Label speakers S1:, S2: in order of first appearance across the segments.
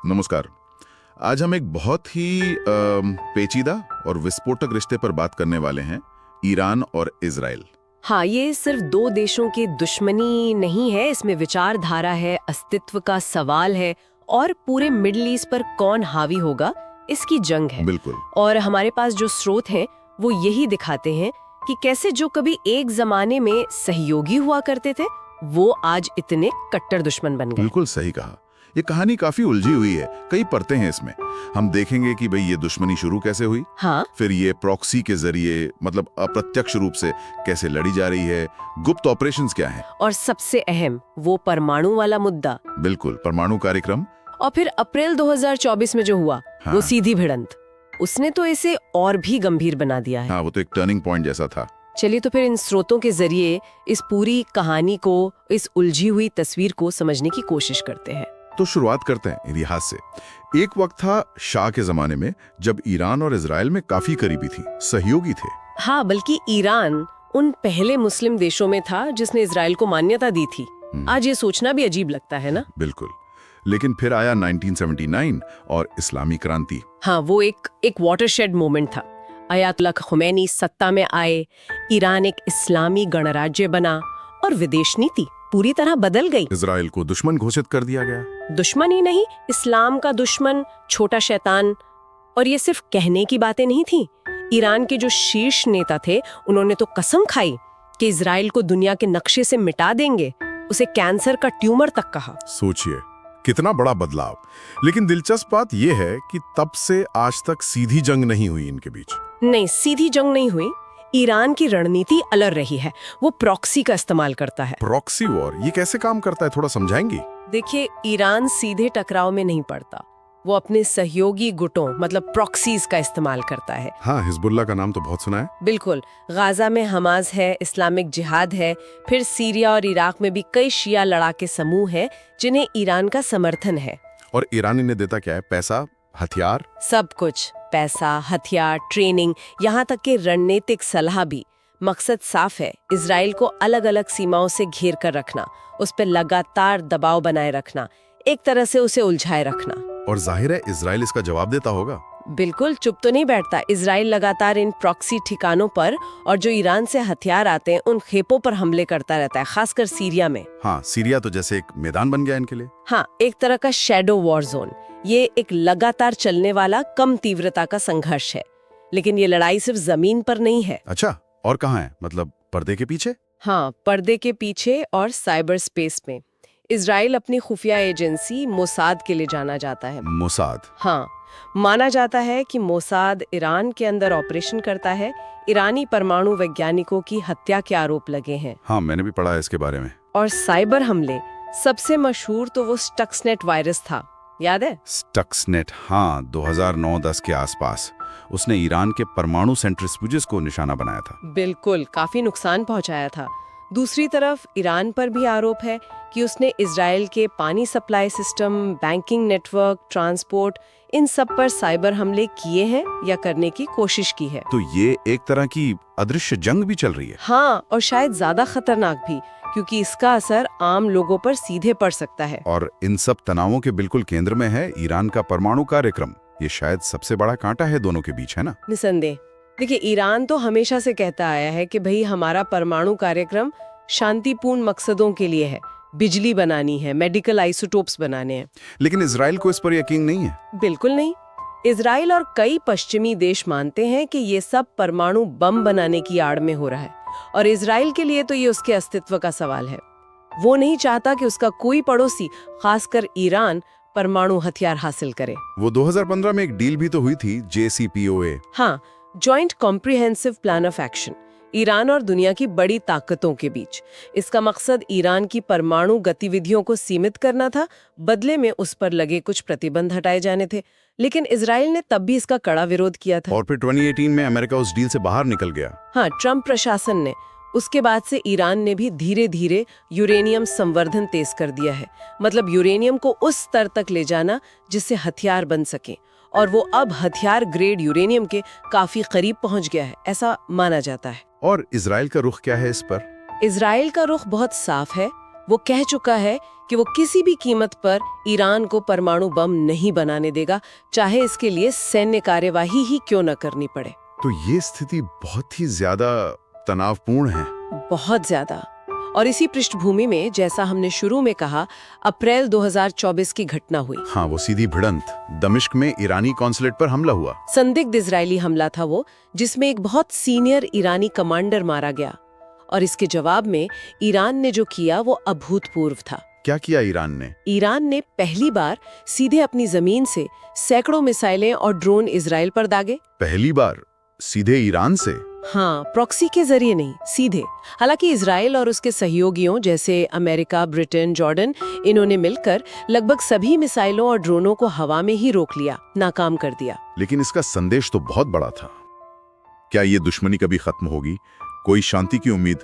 S1: नमस्कार। आज हम एक बहुत ही पेचीदा और विस्फोटक रिश्ते पर बात करने वाले हैं, ईरान और इजराइल।
S2: हाँ, ये सिर्फ दो देशों की दुश्मनी नहीं है, इसमें विचारधारा है, अस्तित्व का सवाल है और पूरे मिडिल ईस्ट पर कौन हावी होगा इसकी जंग है।
S1: बिल्कुल।
S2: और हमारे पास जो स्रोत हैं वो यही दिखाते हैं कि कैसे जो कभी एक जमाने में सहयोगी हुआ करते थे वो आज इतने कट्टर दुश्मन बन गए।
S1: बिल्कुल सही कहा। ये कहानी काफी उलझी हुई है, कई परतें हैं इसमें। हम देखेंगे कि भाई ये दुश्मनी शुरू कैसे हुई,
S2: हाँ,
S1: फिर ये प्रॉक्सी के जरिए मतलब अप्रत्यक्ष रूप से कैसे लड़ी जा रही है, गुप्त ऑपरेशंस क्या हैं,
S2: और सबसे अहम वो परमाणु वाला मुद्दा।
S1: बिल्कुल परमाणु कार्यक्रम।
S2: और फिर अप्रैल 2024 में जो हुआ
S1: हाँ।
S2: वो सीधी भिड़ंत, उसने तो इसे और भी गंभीर बना दिया है।
S1: हाँ, वो तो एक टर्निंग पॉइंट जैसा था।
S2: चलिए तो फिर इन स्रोतों के जरिए इस पूरी कहानी को, इस उलझी हुई तस्वीर को समझने की कोशिश करते हैं।
S1: तो शुरुआत करते हैं इतिहास से। एक वक्त था शाह के जमाने में जब ईरान और इजराइल में काफी करीबी थी, सहयोगी थे।
S2: हाँ, बल्कि ईरान उन पहले मुस्लिम देशों में था जिसने इजराइल को मान्यता दी थी। आज ये सोचना भी अजीब लगता है ना।
S1: बिल्कुल। लेकिन फिर आया 1979 और इस्लामी क्रांति।
S2: हाँ, वो एक वाटरशेड मोमेंट था। अयातुल्ला खुमैनी सत्ता में आए, ईरान एक इस्लामी गणराज्य बना और विदेश नीति पूरी तरह बदल गई।
S1: इजराइल को दुश्मन घोषित कर दिया गया।
S2: दुश्मन ही नहीं, इस्लाम का दुश्मन, छोटा शैतान। और ये सिर्फ कहने की बातें नहीं थी। ईरान के जो शीर्ष नेता थे उन्होंने तो कसम खाई कि इजराइल को दुनिया के नक्शे से मिटा देंगे, उसे कैंसर का ट्यूमर तक कहा।
S1: सोचिए कितना बड़ा बदलाव। लेकिन दिलचस्प बात यह है कि तब से आज तक सीधी जंग नहीं हुई इनके बीच।
S2: नहीं, सीधी जंग नहीं हुई। ईरान की रणनीति अलग रही है, वो प्रॉक्सी का इस्तेमाल करता है।
S1: प्रॉक्सी वॉर ये कैसे काम करता है, थोड़ा समझाएंगी?
S2: देखिए, ईरान सीधे टकराव में नहीं पड़ता, वो अपने सहयोगी गुटों मतलब प्रॉक्सीज का इस्तेमाल करता है।
S1: हाँ, हिजबुल्लाह का नाम तो बहुत सुना है।
S2: बिल्कुल। गाजा में हमास है, इस्लामिक जिहाद है, फिर सीरिया और इराक में भी कई शिया लड़ाके समूह हैं जिन्हें ईरान का समर्थन है।
S1: और ईरान इन्हें देता क्या है? पैसा, हथियार,
S2: सब कुछ। पैसा, हथियार, ट्रेनिंग, यहाँ तक कि रणनीतिक सलाह भी। मकसद साफ है, इजराइल को अलग अलग सीमाओं से घेर कर रखना, उस पर लगातार दबाव बनाए रखना, एक तरह से उसे उलझाए रखना।
S1: और जाहिर है इजराइल इसका जवाब देता होगा।
S2: बिल्कुल, चुप तो नहीं बैठता। इजराइल लगातार इन प्रॉक्सी ठिकानों पर और जो ईरान से हथियार आते हैं उन खेपों पर हमले करता रहता है, खासकर सीरिया में।
S1: हाँ, सीरिया तो जैसे एक मैदान बन गया इनके लिए।
S2: हाँ, एक तरह का शैडो वॉर जोन। ये एक लगातार चलने वाला कम तीव्रता का संघर्ष है। लेकिन ये लड़ाई सिर्फ जमीन पर नहीं है।
S1: अच्छा, और कहाँ है? मतलब पर्दे के पीछे?
S2: हाँ, पर्दे के पीछे और साइबर स्पेस में। इजराइल अपनी खुफिया एजेंसी मोसाद के लिए जाना जाता है।
S1: मोसाद?
S2: हाँ, माना जाता है कि मोसाद ईरान के अंदर ऑपरेशन करता है। ईरानी परमाणु वैज्ञानिकों की हत्या के आरोप लगे हैं।
S1: हाँ, मैंने भी पढ़ा है इसके बारे में।
S2: और साइबर हमले, सबसे मशहूर तो वो स्टक्सनेट वायरस था, याद है?
S1: स्टक्सनेट, हाँ, 2009-10 के आसपास। उसने ईरान के परमाणु सेंट्रिफ्यूजेस को निशाना बनाया था।
S2: बिल्कुल, काफी नुकसान पहुंचाया था। दूसरी तरफ ईरान पर भी आरोप है कि उसने इजराइल के पानी supply system, banking network, transport, इन सब पर साइबर हमले किए हैं या करने की कोशिश की है।
S1: तो ये एक तरह की अदृश्य जंग भी चल रही है।
S2: हाँ, और शायद ज्यादा खतरनाक भी, क्योंकि इसका असर आम लोगों पर सीधे पड़ सकता है।
S1: और इन सब तनावों के बिल्कुल केंद्र में है ईरान का परमाणु कार्यक्रम। ये शायद सबसे बड़ा कांटा है दोनों के बीच, है ना?
S2: निसंदेह। देखिए, ईरान तो हमेशा से कहता आया है कि भाई हमारा परमाणु कार्यक्रम शांतिपूर्ण मकसदों के लिए है, बिजली बनानी है, मेडिकल आइसोटोप्स बनाने हैं।
S1: लेकिन इजराइल को इस पर यकीन नहीं है।
S2: बिल्कुल नहीं। इजराइल और कई पश्चिमी देश मानते हैं कि ये सब परमाणु बम बनाने की आड़ में हो रहा है, और इजराइल के लिए तो ये उसके अस्तित्व का सवाल है। वो नहीं चाहता कि उसका कोई पड़ोसी, खासकर ईरान, परमाणु हथियार हासिल करे।
S1: वो 2015 में एक डील भी तो हुई थी, JCPOA।
S2: हाँ, joint comprehensive plan of action, Iran और दुनिया की बड़ी ताकतों के बीच। इसका मकसद ईरान की परमाणु गतिविधियों को सीमित करना था, बदले में उस पर लगे कुछ प्रतिबंध हटाए जाने थे। लेकिन इजराइल ने तब भी इसका कड़ा विरोध किया था।
S1: और फिर 2018 में अमेरिका उस डील से बाहर निकल गया।
S2: हाँ, ट्रंप प्रशासन ने। उसके बाद से ईरान ने भी धीरे धीरे यूरेनियम संवर्धन तेज कर दिया है, मतलब यूरेनियम को उस स्तर तक ले जाना जिससे हथियार बन सके। और वो अब हथियार ग्रेड यूरेनियम के काफी करीब पहुंच गया है, ऐसा माना जाता है।
S1: और इजराइल का रुख क्या है इस पर?
S2: इजराइल का रुख बहुत साफ है। वो कह चुका है कि वो किसी भी कीमत पर ईरान को परमाणु बम नहीं बनाने देगा, चाहे इसके लिए सैन्य कार्यवाही ही क्यों न करनी पड़े।
S1: तो ये स्थिति बहुत ही ज्यादा तनावपूर्ण है।
S2: बहुत ज्यादा। और इसी पृष्ठभूमि में, जैसा हमने शुरू में कहा, अप्रैल 2024 की घटना हुई।
S1: हाँ, वो सीधी भिड़ंत दमिश्क में ईरानी कॉन्सुलेट पर हमला हुआ।
S2: संदिग्ध इजरायली हमला था वो, जिसमें एक बहुत सीनियर ईरानी कमांडर मारा गया। और इसके जवाब में ईरान ने जो किया वो अभूतपूर्व था।
S1: क्या किया ईरान ने?
S2: ईरान ने पहली बार सीधे अपनी जमीन से सैकड़ों मिसाइलें और ड्रोन इजराइल पर दागे।
S1: पहली बार सीधे ईरान से?
S2: हाँ, प्रॉक्सी के जरिए नहीं, सीधे। हालांकि इजराइल और उसके सहयोगियों जैसे अमेरिका, ब्रिटेन, जॉर्डन, इन्होंने मिलकर लगभग सभी मिसाइलों और ड्रोनों को हवा में ही रोक लिया, नाकाम कर दिया।
S1: लेकिन इसका संदेश तो बहुत बड़ा था। क्या ये दुश्मनी कभी खत्म होगी? कोई शांति की उम्मीद?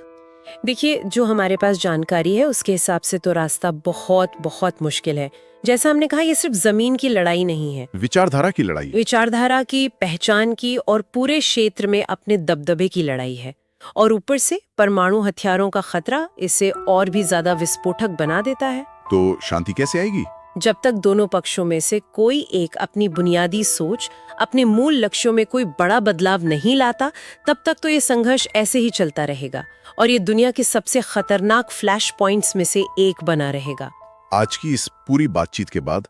S2: देखिए, जो हमारे पास जानकारी है उसके हिसाब से तो रास्ता बहुत बहुत मुश्किल है। जैसा हमने कहा, ये सिर्फ जमीन की लड़ाई नहीं है,
S1: विचारधारा की लड़ाई।
S2: विचारधारा की, पहचान की और पूरे क्षेत्र में अपने दबदबे की लड़ाई है। और ऊपर से परमाणु हथियारों का खतरा इसे और भी ज्यादा विस्फोटक बना देता है।
S1: तो शांति कैसे आएगी?
S2: जब तक दोनों पक्षों में से कोई एक अपनी बुनियादी सोच, अपने मूल लक्ष्यों में कोई बड़ा बदलाव नहीं लाता, तब तक तो ये संघर्ष ऐसे ही चलता रहेगा और ये दुनिया के सबसे खतरनाक फ्लैश पॉइंट्स में से एक बना रहेगा।
S1: आज की इस पूरी बातचीत के बाद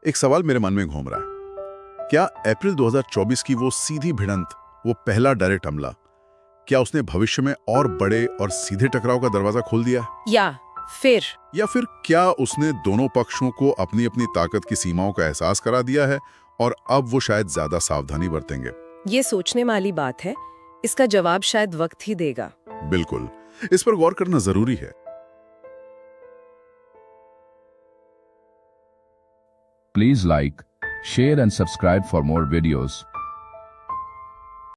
S1: एक सवाल मेरे मन में घूम रहा है। क्या अप्रैल 2024 की वो सीधी भिड़ंत, वो पहला डायरेक्ट हमला, क्या उसने भविष्य में और बड़े और सीधे टकराव का दरवाजा खोल दिया? या फिर क्या उसने दोनों पक्षों को अपनी अपनी ताकत की सीमाओं का एहसास करा दिया है और अब वो शायद ज्यादा सावधानी बरतेंगे?
S2: ये सोचने वाली बात है। इसका जवाब शायद वक्त ही देगा।
S1: बिल्कुल, इस पर गौर करना जरूरी है।
S3: Please like, share and subscribe for more videos.